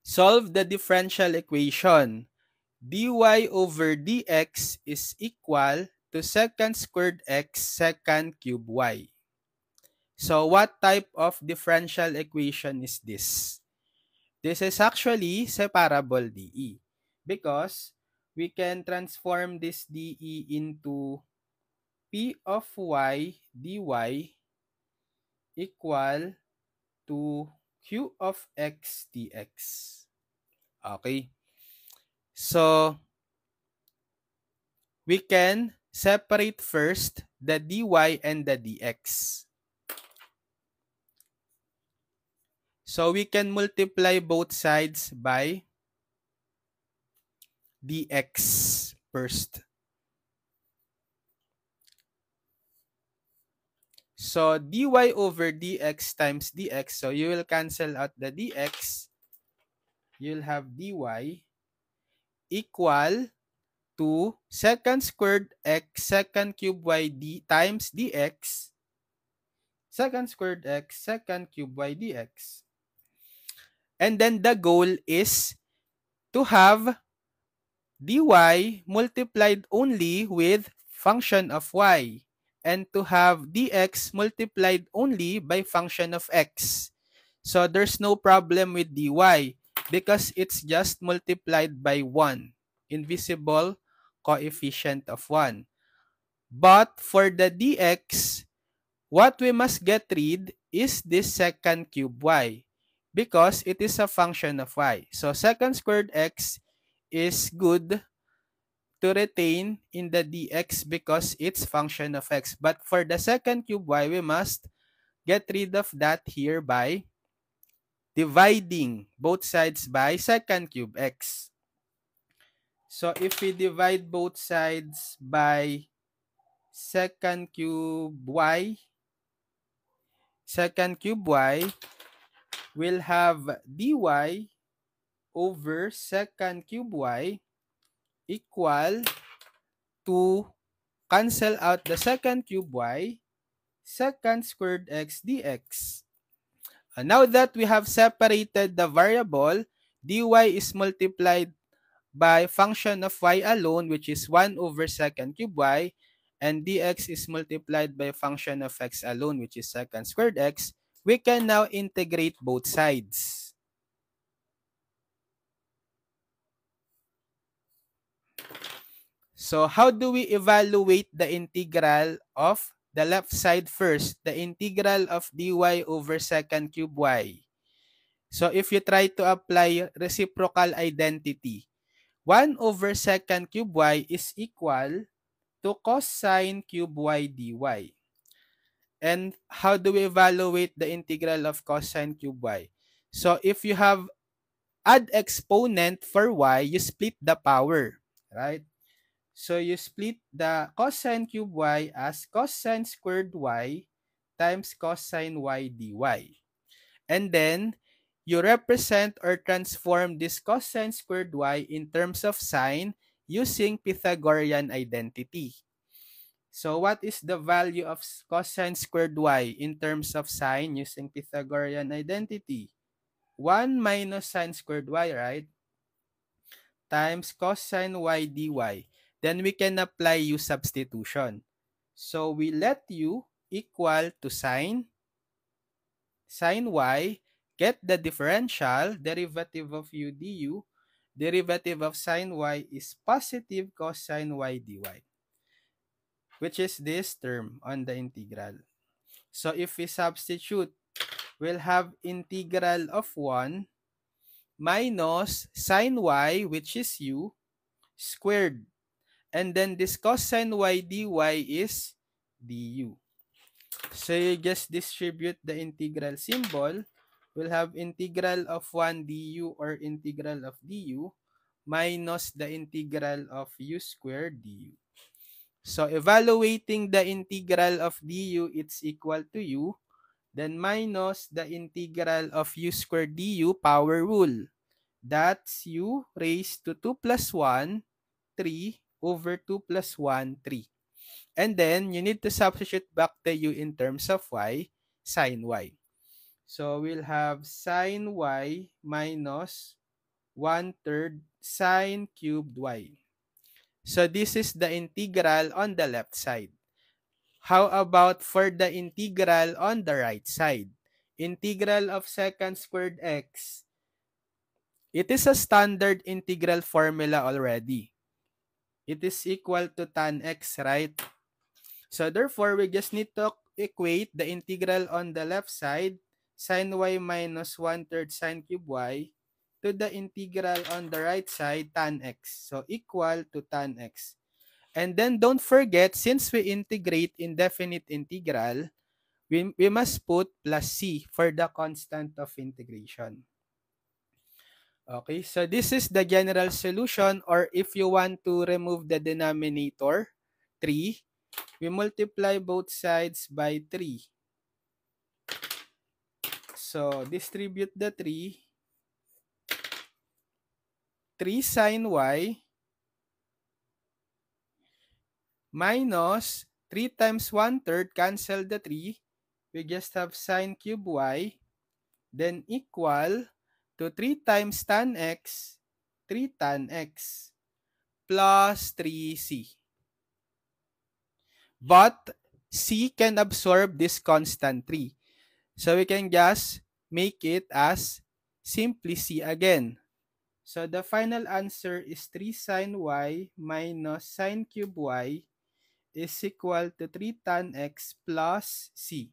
Solve the differential equation. dy over dx is equal to secant squared x secant cube y. So what type of differential equation is this? This is actually separable dE because we can transform this dE into p of y dy equal to q of x dx. Okay. So we can separate first the dy and the dx. So we can multiply both sides by dx first. So dy over dx times dx. So you will cancel out the dx. You'll have dy equal to secant squared x secant cube y times dx. Secant squared x secant cube y dx. And then the goal is to have dy multiplied only with function of y and to have dx multiplied only by function of x. So there's no problem with dy because it's just multiplied by 1, invisible coefficient of 1. But for the dx, what we must get rid is this secant cube y because it is a function of y. So secant squared x is good to retain in the dx because it's function of x. But for the secant cube y, we must get rid of that here by dividing both sides by secant cube x. So if we divide both sides by secant cube y, we'll have dy over secant cube y equal to cancel out the secant cube y, secant squared x dx. Now that we have separated the variable, dy is multiplied by function of y alone, which is 1 over secant cube y, and dx is multiplied by function of x alone, which is secant squared x. We can now integrate both sides. So how do we evaluate the integral of the left side first? The integral of dy over secant cube y. So if you try to apply reciprocal identity, 1 over secant cube y is equal to cosine cube y dy. And how do we evaluate the integral of cosine cube y? So if you have add exponent for y, you split the power, right? So you split the cosine cube y as cosine squared y times cosine y dy. And then you represent or transform this cosine squared y in terms of sine using Pythagorean identity. So what is the value of cosine squared y in terms of sine using Pythagorean identity? 1 minus sine squared y, right? Times cosine y dy. Then we can apply u substitution. So we let u equal to sine y, get the differential, derivative of u du, derivative of sine y is positive cosine y dy, which is this term on the integral. So if we substitute, we'll have integral of 1 minus sine y, which is u, squared. And then this cosine y dy is du. So you just distribute the integral symbol. We'll have integral of 1 du or integral of du minus the integral of u squared du. So evaluating the integral of du, it's equal to u. Then minus the integral of u squared du, power rule. That's u raised to 2 plus 1, 3 over 2 plus 1, 3. And then you need to substitute back the u in terms of y, sine y. So we'll have sine y minus 1/3 sine cubed y. So this is the integral on the left side. How about for the integral on the right side? Integral of secant squared x. It is a standard integral formula already. It is equal to tan x, right? So therefore, we just need to equate the integral on the left side, sine y minus 1/3 sine cube y, to the integral on the right side, tan x. So equal to tan x. And then don't forget, since we integrate indefinite integral, we must put plus c for the constant of integration. Okay, so this is the general solution, or if you want to remove the denominator, 3, we multiply both sides by 3. So distribute the 3. 3 sine y minus 3 times 1/3, cancel the 3. We just have sine cube y, then equal to 3 times tan x, 3 tan x, plus 3c. But c can absorb this constant 3. So we can just make it as simply c again. So the final answer is 3 sine y minus sine cube y is equal to 3 tan x plus c.